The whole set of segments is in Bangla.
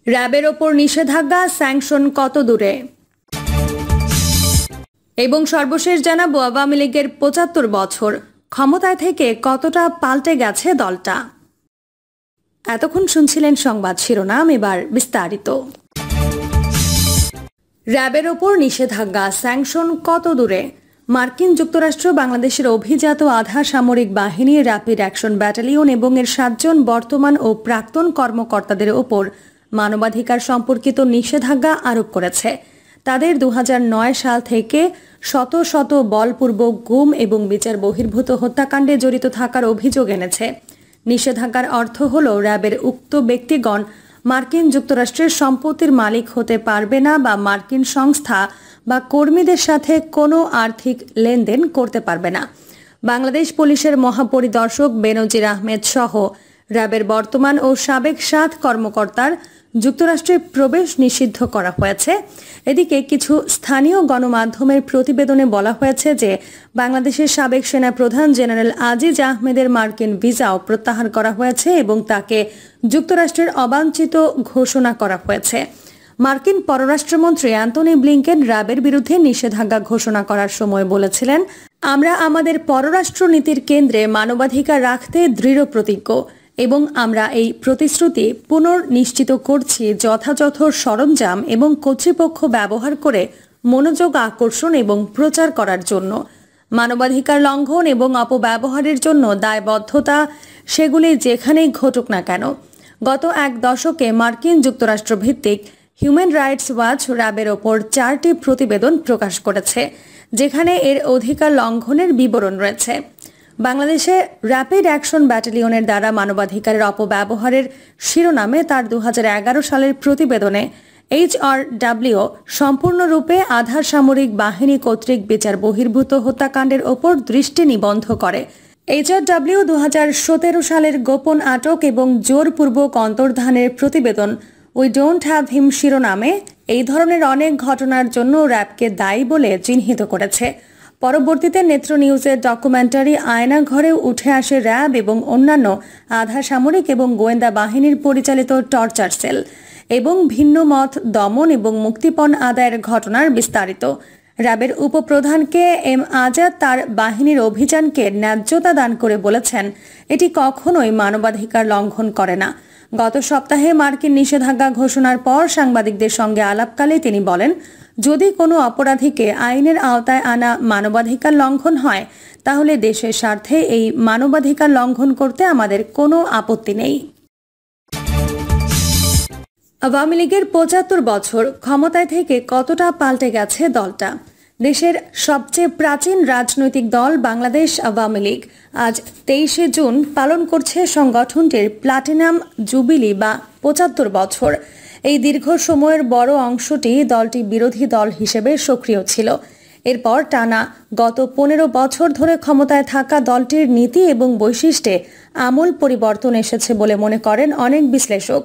র্যাবের ওপর নিষেধাজ্ঞা, স্যাংশন কত দূরে? এবং সর্বশেষ জানাবো আওয়ামী লীগের ৭৫ বছর, ক্ষমতায় থেকে কতটা পাল্টে গেছে দলটা। এতক্ষণ শুনছিলেন সংবাদ শিরোনাম, এবার বিস্তারিত। র্যাবের ওপর নিষেধাজ্ঞা, স্যাংশন কত দূরে? মার্কিন যুক্তরাষ্ট্র বাংলাদেশের অভিজাত আধা সামরিক বাহিনী র্যাপিড অ্যাকশন ব্যাটালিয়ন এবং এর ৭ জন বর্তমান ও প্রাক্তন কর্মকর্তাদের ওপর মানবাধিকার সম্পর্কিত নিষেধাজ্ঞা আরোপ করেছে। তাদের ২০০৯ সাল থেকে শত শত বলপূর্বক গুম এবং বিচার বহির্ভূত হত্যাকাণ্ডে জড়িত থাকার অভিযোগ এনেছে। নিষেধাজ্ঞার অর্থ হল র্যাবের উক্ত ব্যক্তিগণ মার্কিন যুক্তরাষ্ট্রের সম্পত্তির মালিক হতে পারবে না বা মার্কিন সংস্থা বা কর্মীদের সাথে কোনো আর্থিক লেনদেন করতে পারবে না। বাংলাদেশ পুলিশের মহাপরিদর্শক বেনজির আহমেদ সহ র্যাবের বর্তমান ও সাবেক ৭ কর্মকর্তার যুক্তরাষ্ট্রে প্রবেশ নিষিদ্ধ করা হয়েছে। এদিকে কিছু স্থানীয় গণমাধ্যমের প্রতিবেদনে বলা হয়েছে যে বাংলাদেশের সাবেক সেনাপ্রধান জেনারেল আজিজ আহমেদের মার্কিন ভিসাও প্রত্যাহার করা হয়েছে এবং তাকে যুক্তরাষ্ট্রের অবাঞ্ছিত ঘোষণা করা হয়েছে। মার্কিন পররাষ্ট্রমন্ত্রী অ্যান্টনি ব্লিংকেন র্যাবের বিরুদ্ধে নিষেধাজ্ঞা ঘোষণা করার সময় বলেছিলেন, আমরা আমাদের পররাষ্ট্র নীতির কেন্দ্রে মানবাধিকার রাখতে দৃঢ় প্রতিজ্ঞ এবং আমরা এই প্রতিশ্রুতি পুনর্নিশ্চিত করছি যথাযথ সরঞ্জাম এবং কর্তৃপক্ষ ব্যবহার করে মনোযোগ আকর্ষণ এবং প্রচার করার জন্য। মানবাধিকার লঙ্ঘন এবং অপব্যবহারের জন্য দায়বদ্ধতা সেগুলি যেখানেই ঘটুক না কেন। গত এক দশকে মার্কিন যুক্তরাষ্ট্র ভিত্তিক হিউম্যান রাইটস ওয়াচ র্যাবের ওপর ৪টি প্রতিবেদন প্রকাশ করেছে, যেখানে এর অধিকার লঙ্ঘনের বিবরণ রয়েছে। বাংলাদেশে র্যাপিড অ্যাকশন ব্যাটালিয়নের দ্বারা মানবাধিকারের অপব্যবহারের শিরোনামে তার ২০১১ সালের প্রতিবেদনে HRW সম্পূর্ণরূপে আধা সামরিক বাহিনী কর্তৃক বিচার বহির্ভূত হত্যাকাণ্ডের ওপর দৃষ্টি নিবদ্ধ করে। HRW ২০১৭ সালের গোপন আটক এবং জোরপূর্বক অন্তর্ধানের প্রতিবেদন উই ডোন্ট হ্যাভ হিম শিরোনামে এই ধরনের অনেক ঘটনার জন্য র্যাবকে দায়ী বলে চিহ্নিত করেছে। পরবর্তীতে নেত্র নিউজের ডকুমেন্টারি আয়না ঘরেও উঠে আসে র্যাব এবং অন্যান্য আধা সামরিক এবং গোয়েন্দা বাহিনীর পরিচালিত টর্চার সেল এবং ভিন্ন মত দমন এবং মুক্তিপণ আদায়ের ঘটনার বিস্তারিত। র্যাবের উপপ্রধানকে এম আজাদ তার বাহিনীর অভিযানকে ন্যায্যতা দান করে বলেছেন, এটি কখনোই মানবাধিকার লঙ্ঘন করে না। গত সপ্তাহে মার্কিন নিষেধাজ্ঞা ঘোষণার পর সাংবাদিকদের সঙ্গে আলাপকালে তিনি বলেন, যদি কোনো অপরাধীকে আইনের আওতায় আনা মানবাধিকার লঙ্ঘন হয়, তাহলে দেশের স্বার্থে এই মানবাধিকার লঙ্ঘন করতে আমাদের কোনো আপত্তি নেই। আওয়ামী লীগের ৭৫ বছর, ক্ষমতায় থেকে কতটা পাল্টে গেছে দলটা? দেশের সবচেয়ে প্রাচীন রাজনৈতিক দল বাংলাদেশ আওয়ামী লীগ আজ ২৩শে জুন পালন করছে সংগঠনটির প্লাটিনাম জুবিলি বা ৭৫ বছর। এই দীর্ঘ সময়ের বড় অংশটি দলটি বিরোধী দল হিসেবে সক্রিয় ছিল। এরপর টানা গত ১৫ বছর ধরে ক্ষমতায় থাকা দলটির নীতি এবং বৈশিষ্ট্যে আমূল পরিবর্তন এসেছে বলে মনে করেন অনেক বিশ্লেষক।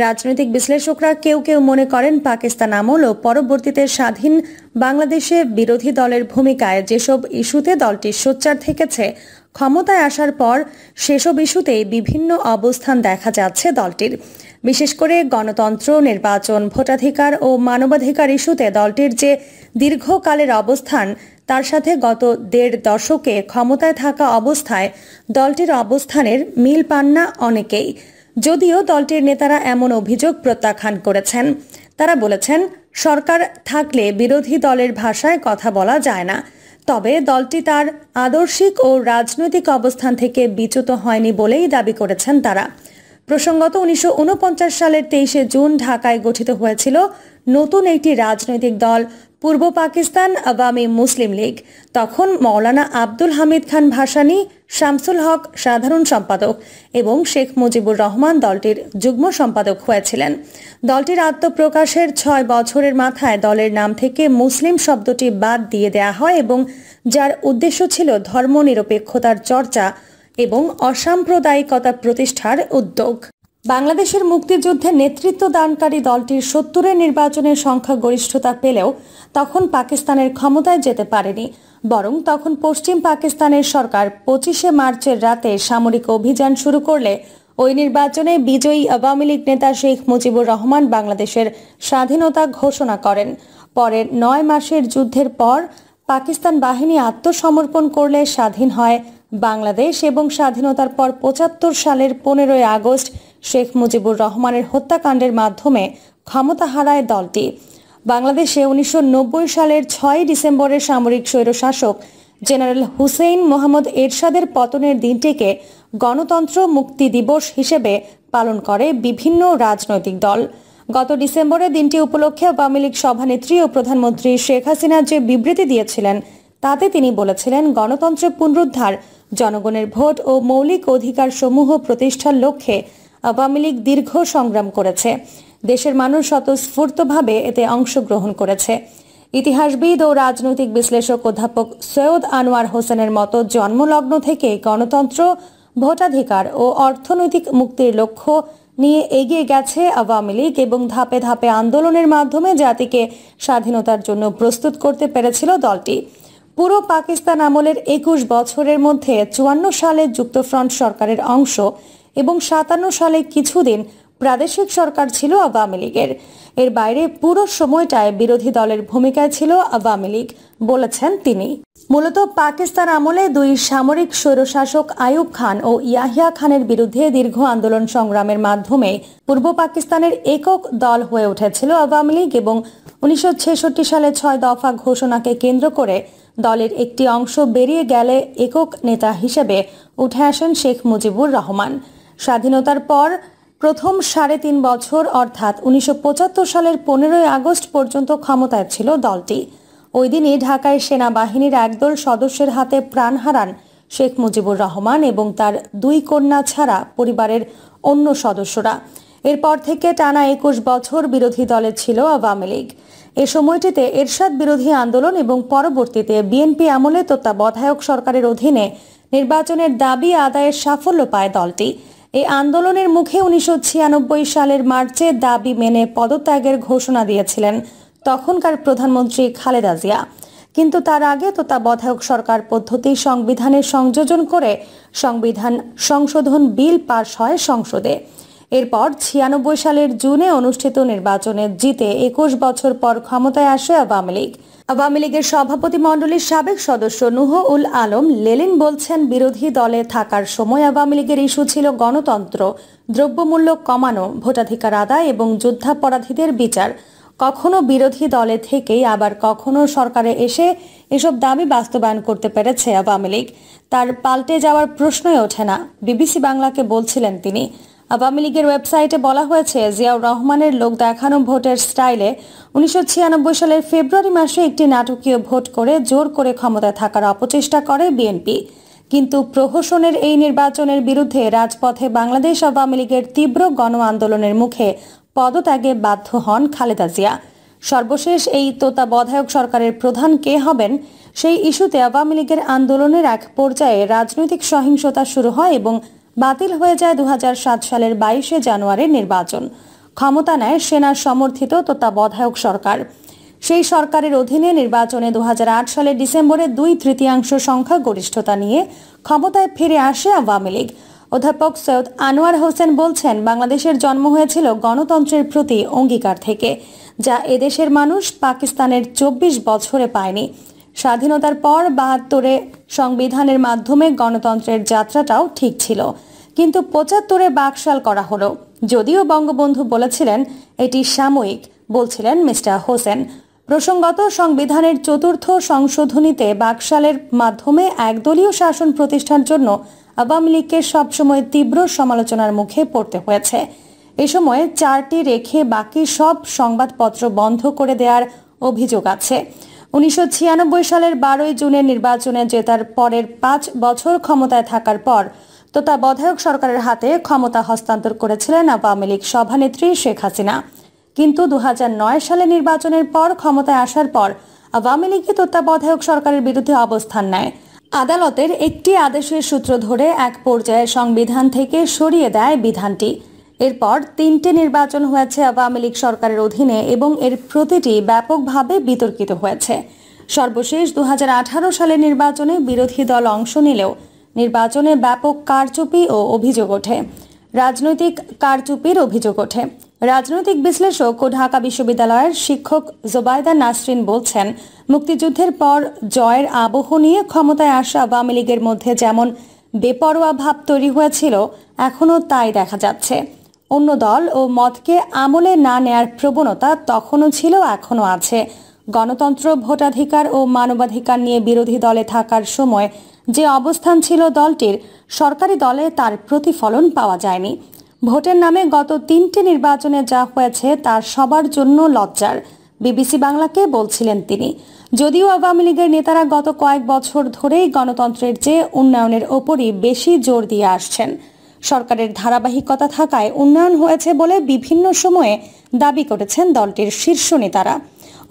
রাজনৈতিক বিশ্লেষকরা কেউ কেউ মনে করেন পাকিস্তান আমল ও পরবর্তীতে স্বাধীন বাংলাদেশে বিরোধী দলের ভূমিকায় যেসব ইস্যুতে দলটি সোচ্চার থেকেছে, ক্ষমতায় আসার পর সেসব ইস্যুতেই বিভিন্ন অবস্থান দেখা যাচ্ছে দলটির। বিশেষ করে গণতন্ত্র, নির্বাচন, ভোটাধিকার ও মানবাধিকার ইস্যুতে দলটির যে দীর্ঘকালের অবস্থান, তার সাথে গত ১.৫ দশকে ক্ষমতায় থাকা অবস্থায় দলটির অবস্থানের মিল পান না অনেকেই। যদিও দলটির নেতারা এমন অভিযোগ প্রত্যাখ্যান করেছেন। তারা বলেছেন, সরকার থাকলে বিরোধী দলের ভাষায় কথা বলা যায় না। তবে দলটি তার আদর্শিক ও রাজনৈতিক অবস্থান থেকে বিচ্যুত হয়নি বলেই দাবি করেছেন তারা। প্রসঙ্গত ১৯৪৯ সালের ২৩শে জুন ঢাকায় গঠিত হয়েছিল নতুন একটি রাজনৈতিক দল, পূর্ব পাকিস্তান আওয়ামী মুসলিম লীগ। তখন মৌলানা আব্দুল হামিদ খান ভাসানী, শামসুল হক সাধারণ সম্পাদক এবং শেখ মুজিবুর রহমান দলটির যুগ্ম সম্পাদক হয়েছিলেন। দলটির আত্মপ্রকাশের ৬ বছরের মাথায় দলের নাম থেকে মুসলিম শব্দটি বাদ দিয়ে দেয়া হয় এবং যার উদ্দেশ্য ছিল ধর্মনিরপেক্ষতার চর্চা এবং অসাম্প্রদায়িকতা প্রতিষ্ঠার উদ্যোগ। বাংলাদেশের মুক্তিযুদ্ধে নেতৃত্ব দানকারী দলটির ৭০-এর নির্বাচনের সংখ্যাগরিষ্ঠতা পেলেও তখন পাকিস্তানের ক্ষমতায় যেতে পারেনি, বরং তখন পশ্চিম পাকিস্তানের সরকার ২৫শে মার্চের রাতে সামরিক অভিযান শুরু করলে ওই নির্বাচনে বিজয়ী আওয়ামী লীগ নেতা শেখ মুজিবুর রহমান বাংলাদেশের স্বাধীনতা ঘোষণা করেন। পরের 9 মাসের যুদ্ধের পর পাকিস্তান বাহিনী আত্মসমর্পণ করলে স্বাধীন হয় বাংলাদেশ এবং স্বাধীনতার পর 75 সালের 15 আগস্ট শেখ মুজিবুর রহমানের হত্যাকাণ্ডের মাধ্যমে ক্ষমতা হারায় দলটি। বাংলাদেশে 1990 সালের 6 ডিসেম্বরের সামরিক স্বৈরশাসক জেনারেল হুসেইন মোহাম্মদ এরশাদের পতনের দিনটিকে গণতন্ত্র মুক্তি দিবস হিসেবে পালন করে বিভিন্ন রাজনৈতিক দল। গত ডিসেম্বরে দিনটি উপলক্ষে আওয়ামী লীগ সভানেত্রী ও প্রধানমন্ত্রী শেখ হাসিনা যে বিবৃতি দিয়েছিলেন তাতে তিনি বলেছিলেন, গণতন্ত্রের পুনরুদ্ধার, জনগণের ভোট ও মৌলিক অধিকার সমূহ প্রতিষ্ঠার লক্ষ্যে আওয়ামী লীগ দীর্ঘ সংগ্রাম করেছে। দেশের মানুষ স্বতঃস্ফূর্তভাবে এতে অংশগ্রহণ করেছে। ইতিহাসবিদ ও রাজনৈতিক বিশ্লেষক অধ্যাপক সৈয়দ আনোয়ার হোসেনের মতো জন্মলগ্ন থেকে গণতন্ত্র, ভোটাধিকার ও অর্থনৈতিক মুক্তির লক্ষ্য নিয়ে এগিয়ে গেছে আওয়ামী লীগ এবং ধাপে ধাপে আন্দোলনের মাধ্যমে জাতিকে স্বাধীনতার জন্য প্রস্তুত করতে পেরেছিল দলটি। পুরো পাকিস্তান আমলের 21 বছরের মধ্যে 54 সালে যুক্তফ্রন্ট সরকারের অংশ এবং 57 সালে কিছুদিন প্রাদেশিক সরকার ছিল আওয়ামী লীগের। এর বাইরে পুরো সময়টায় বিরোধী দলের ভূমিকায় ছিল আওয়ামী লীগ, বলেছেন তিনি। মূলত পাকিস্তান আমলে দুই সামরিক স্বৈরশাসক আইয়ুব খান ও ইয়াহিয়া খানের বিরুদ্ধে দীর্ঘ আন্দোলন সংগ্রামের মাধ্যমে পূর্ব পাকিস্তানের একক দল হয়ে উঠেছিল আওয়ামী লীগ এবং 1966 সালে 6 দফা ঘোষণাকে কেন্দ্র করে দলের একটি অংশ বেরিয়ে গেলে একক নেতা হিসেবে উঠে আসেন শেখ মুজিবুর রহমান। স্বাধীনতার পর প্রথম 3.5 বছর অর্থাৎ 1975 সালের 15 আগস্ট পর্যন্ত ক্ষমতায় ছিল দলটি। ওই দিনই ঢাকায় সেনাবাহিনীর একদল সদস্যের হাতে প্রাণ হারান শেখ মুজিবুর রহমান এবং তার 2 কন্যা ছাড়া পরিবারের অন্য সদস্যরা। এরপর থেকে টানা 21 বছর বিরোধী দলে ছিল আওয়ামী লীগ। এ সময়টিতে এরশাদ বিরোধী আন্দোলন এবং পরবর্তীতে বিএনপি আমলে তত্ত্বাবধায়ক সরকারের অধীনে নির্বাচনের দাবি আদায়ের সাফল্য পায় দলটি। এই আন্দোলনের মুখে 1996 সালের মার্চে দাবি মেনে পদত্যাগের ঘোষণা দিয়েছিলেন তখনকার প্রধানমন্ত্রী খালেদা জিয়া। কিন্তু তার আগে তত্ত্বাবধায়ক সরকার পদ্ধতি সংবিধানে সংযোজন করে সংবিধান সংশোধন বিল পাশ হয় সংসদে। এরপর 96 সালের জুনে অনুষ্ঠিত নির্বাচনে জিতে 21 বছর পর ক্ষমতায় আসে আওয়ামী লীগ। আওয়ামী লীগের সভাপতি মণ্ডলীর সাবেক সদস্য নুহ উল আলম লেলিন বলছেন, বিরোধী দলে থাকার সময় আওয়ামী লীগের ইস্যু ছিল গণতন্ত্র, দ্রব্যমূল্য কমানো, ভোটাধিকার আদায় এবং যুদ্ধাপরাধীদের বিচার। কখনো বিরোধী দলে থেকেই আবার কখনো সরকারে এসে এসব দাবি বাস্তবায়ন করতে পেরেছে আওয়ামী লীগ। তার পাল্টে যাওয়ার প্রশ্নই ওঠে না, বিবিসি বাংলাকে বলছিলেন তিনি। আওয়ামী লীগের ওয়েবসাইটে বলা হয়েছে, জিয়াউর রহমানের লোক দেখানো ভোটের স্টাইলে 1996 সালের ফেব্রুয়ারি মাসে একটি নাটকীয় ভোট করে জোর করে ক্ষমতায় থাকার অপচেষ্টা করে বিএনপি। কিন্তু প্রহসনের এই নির্বাচনের বিরুদ্ধে রাজপথে বাংলাদেশ আওয়ামী লীগের তীব্র গণ আন্দোলনের মুখে পদত্যাগে বাধ্য হন খালেদা জিয়া। সর্বশেষ এই তত্ত্বাবধায়ক সরকারের প্রধান কে হবেন সেই ইস্যুতে আওয়ামী লীগের আন্দোলনের এক পর্যায়ে রাজনৈতিক সহিংসতা শুরু হয় এবং বাতিল হয়ে যায় 2007 সালের 22 জানুয়ারির নির্বাচন। ক্ষমতা নেয় সেনা সমর্থিত তত্ত্বাবধায়ক সরকার। সেই সরকারের অধীনে নির্বাচনে 2008 সালের ডিসেম্বরে 2/3 সংখ্যা গরিষ্ঠতা নিয়ে ক্ষমতায় ফিরে আসে আওয়ামী লীগ। অধ্যাপক সৈয়দ আনোয়ার হোসেন বলছেন, বাংলাদেশের জন্ম হয়েছিল গণতন্ত্রের প্রতি অঙ্গীকার থেকে, যা এদেশের মানুষ পাকিস্তানের 24 বছরে পায়নি। স্বাধীনতার পর 72-এ সংবিধানের মাধ্যমে গণতন্ত্রের যাত্রাটাও ঠিক ছিল, কিন্তু 75-এ বাকশাল করা হলো। যদিও বঙ্গবন্ধু বলেছিলেন এটি সাময়িক, বলছিলেন মিস্টার হোসেন। প্রসঙ্গত, সংবিধানের 4র্থ সংশোধনীতে বাকশালের মাধ্যমে একদলীয় শাসন প্রতিষ্ঠার জন্য আওয়ামী লীগকে সবসময় তীব্র সমালোচনার মুখে পড়তে হয়েছে। এ সময় 4টি রেখে বাকি সব সংবাদপত্র বন্ধ করে দেওয়ার অভিযোগ আছে। 1996 সালের 12 জুনের নির্বাচনে জেতার পরের 5 বছর ক্ষমতায় থাকার পর তত্ত্বাবধায়ক সরকারের হাতে ক্ষমতা হস্তান্তর করেছিলেন আওয়ামী লীগ সভানেত্রী শেখ হাসিনা। কিন্তু 2009 সালে নির্বাচনের পর ক্ষমতায় আসার পর আওয়ামী লীগ তত্ত্বাবধায়ক সরকারের বিরুদ্ধে অবস্থান নেয়। আদালতের একটি আদেশের সূত্র ধরে এক পর্যায়ে সংবিধান থেকে সরিয়ে দেয় বিধানটি। এরপর 3টে নির্বাচন হয়েছে আওয়ামী লীগ সরকারের অধীনে এবং এর প্রতিটি ব্যাপকভাবে বিতর্কিত হয়েছে। সর্বশেষ 2018 সালের নির্বাচনে বিরোধী দল অংশ নিলেও নির্বাচনে ব্যাপক কারচুপি ও অভিযোগ ওঠে। রাজনৈতিক কারচুপির অভিযোগ ওঠে। রাজনৈতিক বিশ্লেষক ও ঢাকা বিশ্ববিদ্যালয়ের শিক্ষক জোবায়দা নাসরিন বলছেন, মুক্তিযুদ্ধের পর জয়ের আবহ নিয়ে ক্ষমতায় আসা আওয়ামী লীগের মধ্যে যেমন বেপরোয়া ভাব তৈরি হয়েছিল, এখনও তাই দেখা যাচ্ছে। অন্য দল ও মতকে আমলে না নেয়ার প্রবণতা তখনও ছিল, এখনও আছে। গণতন্ত্র, ভোটাধিকার ও মানবাধিকার নিয়ে বিরোধী দলে থাকার সময় যে অবস্থান ছিল দলটির, সরকারি দলে তার প্রতিফলন পাওয়া যায়নি। ভোটের নামে গত 3টি নির্বাচনে যা হয়েছে তা সবার জন্য লজ্জার, বিবিসি বাংলাকে বলছিলেন তিনি। যদিও আওয়ামী লীগের নেতারা গত কয়েক বছর ধরেই গণতন্ত্রের চেয়ে উন্নয়নের ওপরই বেশি জোর দিয়ে আসছেন। সরকারের ধারাবাহিকতা থাকায় উন্নয়ন হয়েছে বলে বিভিন্ন সময়ে দাবি করেছেন দলটির শীর্ষ নেতারা।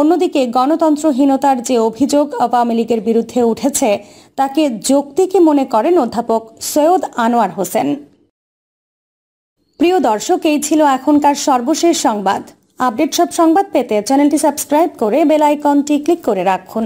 অন্যদিকে গণতন্ত্রহীনতার যে অভিযোগ আওয়ামী লীগের বিরুদ্ধে উঠেছে, তাকে যৌক্তিকই মনে করেন অধ্যাপক সৈয়দ আনোয়ার হোসেন। প্রিয় দর্শক, এই ছিল এখনকার সর্বশেষ সংবাদ। আপডেট সব সংবাদ পেতে চ্যানেলটি সাবস্ক্রাইব করে বেল আইকনটি ক্লিক করে রাখুন।